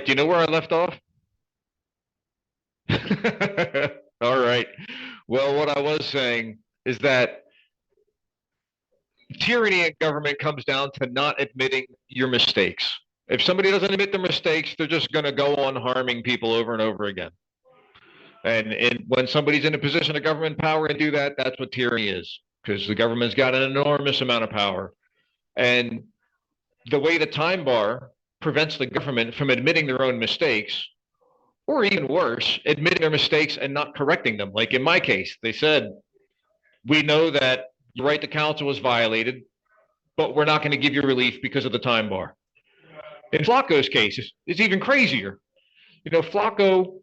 Do you know where I left off? All right. Well, what I was saying is that tyranny in government comes down to not admitting your mistakes. If somebody doesn't admit their mistakes, they're just going to go on harming people over and over again. And when somebody's in a position of government power and do that, that's what tyranny is, because the government's got an enormous amount of power. And the way the time bar prevents the government from admitting their own mistakes, or even worse, admitting their mistakes and not correcting them. Like in my case, they said, we know that your right to counsel was violated, but we're not going to give you relief because of the time bar. In Flacco's case, it's even crazier. Flacco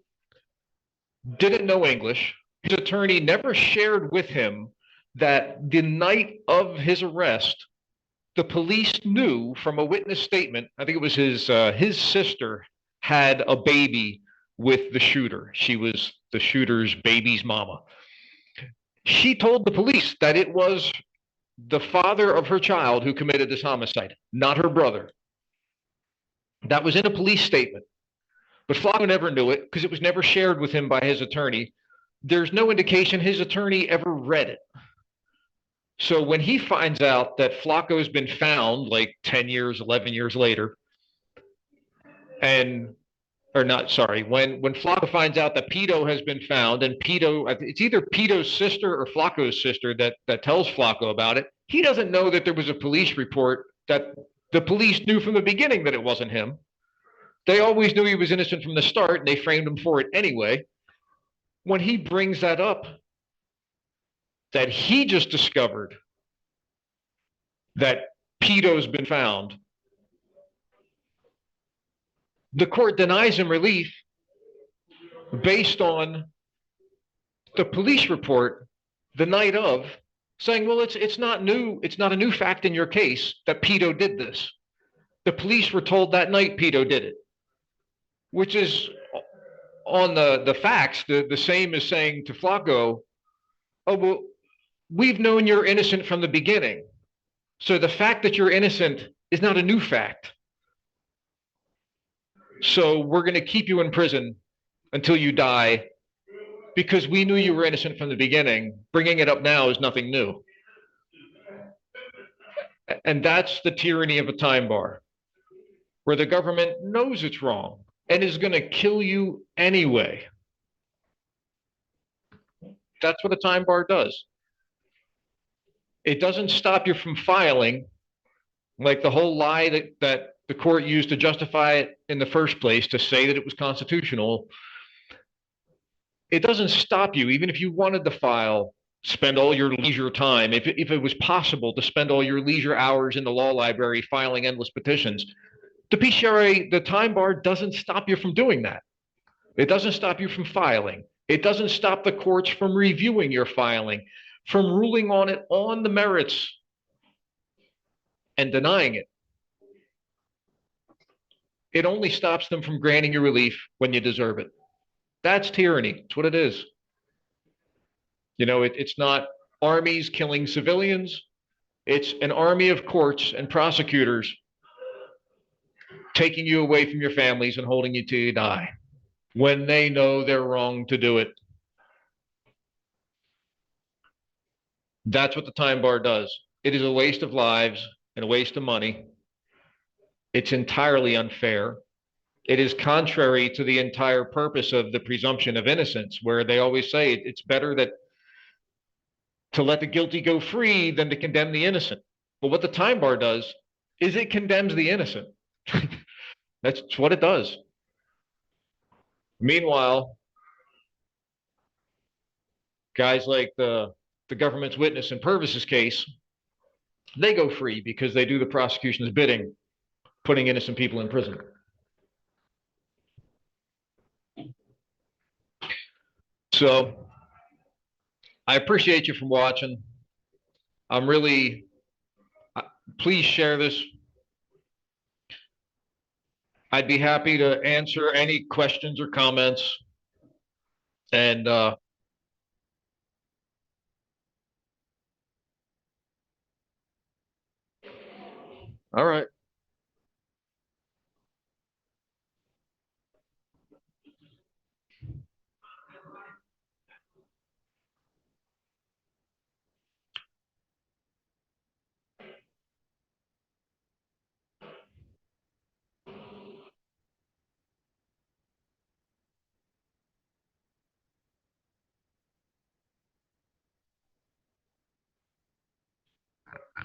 didn't know English. His attorney never shared with him that the night of his arrest, the police knew from a witness statement, I think it was his sister had a baby with the shooter. She was the shooter's baby's mama. She told the police that it was the father of her child who committed this homicide, not her brother. That was in a police statement. But Flacco never knew it because it was never shared with him by his attorney. There's no indication his attorney ever read it. So when he finds out that Flacco has been found like 10 years, 11 years later, when Flacco finds out that Pito has been found, and it's either Pito's sister or Flacco's sister that tells Flacco about it. He doesn't know that there was a police report, that the police knew from the beginning that it wasn't him. They always knew he was innocent from the start, and they framed him for it anyway. When he brings that up, that he just discovered that Pito's been found, the court denies him relief based on the police report the night of, saying, well, it's not new. It's not a new fact in your case that Pito did this. The police were told that night Pito did it, which is on the facts, the same as saying to Flacco, oh, well, we've known you're innocent from the beginning. So the fact that you're innocent is not a new fact. So we're going to keep you in prison until you die because we knew you were innocent from the beginning. Bringing it up now is nothing new. And that's the tyranny of a time bar, where the government knows it's wrong and is going to kill you anyway. That's what a time bar does. It doesn't stop you from filing, like the whole lie that the court used to justify it in the first place, to say that it was constitutional. It doesn't stop you, even if you wanted to file, spend all your leisure time, if it was possible to spend all your leisure hours in the law library filing endless petitions. The PCRA, the time bar, doesn't stop you from doing that. It doesn't stop you from filing. It doesn't stop the courts from reviewing your filing, from ruling on it on the merits and denying it. It only stops them from granting you relief when you deserve it. That's tyranny. It's what it is. It's not armies killing civilians. It's an army of courts and prosecutors taking you away from your families and holding you till you die when they know they're wrong to do it. That's what the time bar does. It is a waste of lives and a waste of money. It's entirely unfair. It is contrary to the entire purpose of the presumption of innocence, where they always say it's better to let the guilty go free than to condemn the innocent. But what the time bar does is it condemns the innocent. That's what it does. Meanwhile, guys like the government's witness in Purvis's case, they go free because they do the prosecution's bidding, putting innocent people in prison. So I appreciate you for watching. Please share this. I'd be happy to answer any questions or comments. And all right.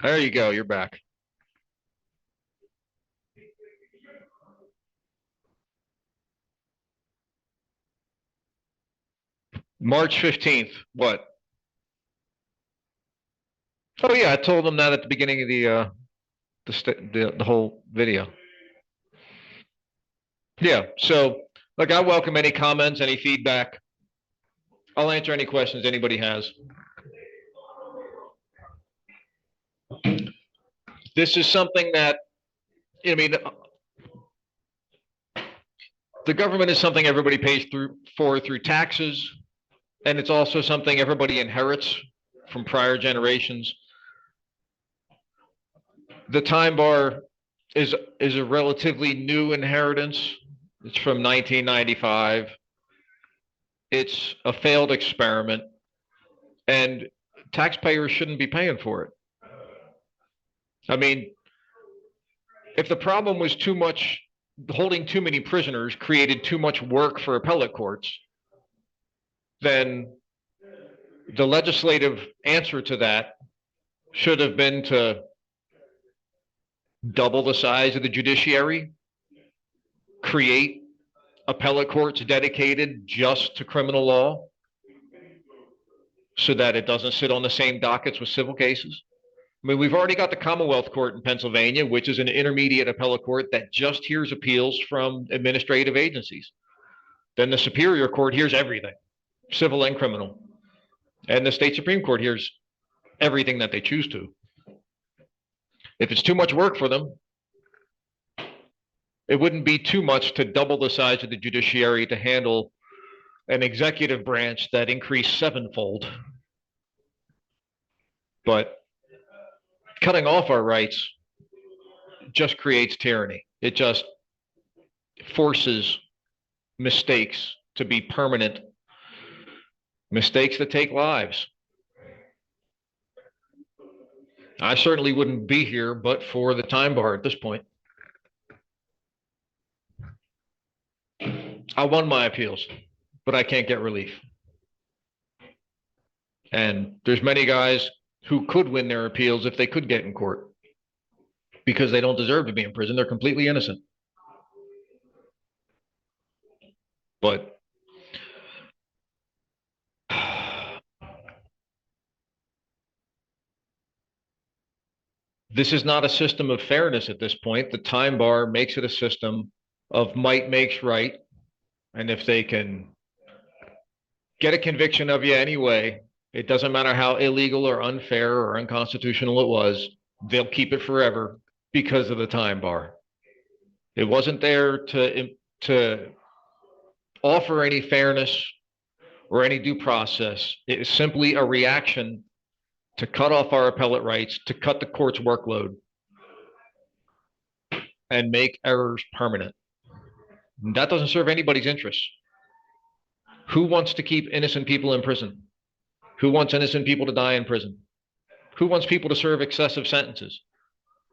There you go. You're back. March 15th. What? Oh yeah, I told them that at the beginning of the whole video. Yeah. So look, I welcome any comments, any feedback. I'll answer any questions anybody has. This is something that, I mean, the government is something everybody pays through taxes, and it's also something everybody inherits from prior generations. The time bar is a relatively new inheritance. It's from 1995. It's a failed experiment, and taxpayers shouldn't be paying for it. I mean, if the problem was too much, holding too many prisoners created too much work for appellate courts, then the legislative answer to that should have been to double the size of the judiciary, create appellate courts dedicated just to criminal law so that it doesn't sit on the same dockets with civil cases. I mean, we've already got the Commonwealth Court in Pennsylvania, which is an intermediate appellate court that just hears appeals from administrative agencies. Then the Superior Court hears everything, civil and criminal. And the state Supreme Court hears everything that they choose to. If it's too much work for them, it wouldn't be too much to double the size of the judiciary to handle an executive branch that increased sevenfold. But cutting off our rights just creates tyranny. It just forces mistakes to be permanent, mistakes that take lives. I certainly wouldn't be here but for the time bar at this point. I won my appeals, but I can't get relief. And there's many guys who could win their appeals if they could get in court because they don't deserve to be in prison. They're completely innocent. But this is not a system of fairness at this point. The time bar makes it a system of might makes right. And if they can get a conviction of you anyway, it doesn't matter how illegal or unfair or unconstitutional it was, they'll keep it forever because of the time bar. It wasn't there to offer any fairness or any due process. It is simply a reaction to cut off our appellate rights, to cut the court's workload, and make errors permanent. That doesn't serve anybody's interests. Who wants to keep innocent people in prison? Who wants innocent people to die in prison? Who wants people to serve excessive sentences?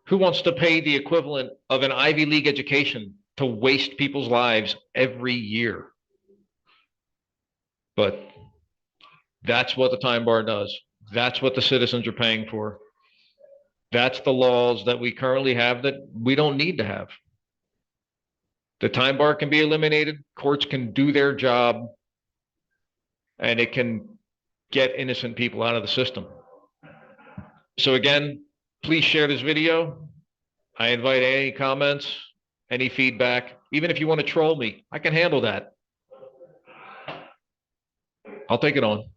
Who wants to pay the equivalent of an Ivy League education to waste people's lives every year? But that's what the time bar does. That's what the citizens are paying for. That's the laws that we currently have that we don't need to have. The time bar can be eliminated. Courts can do their job, and it can get innocent people out of the system. So again, please share this video. I invite any comments, any feedback. Even if you want to troll me, I can handle that. I'll take it on.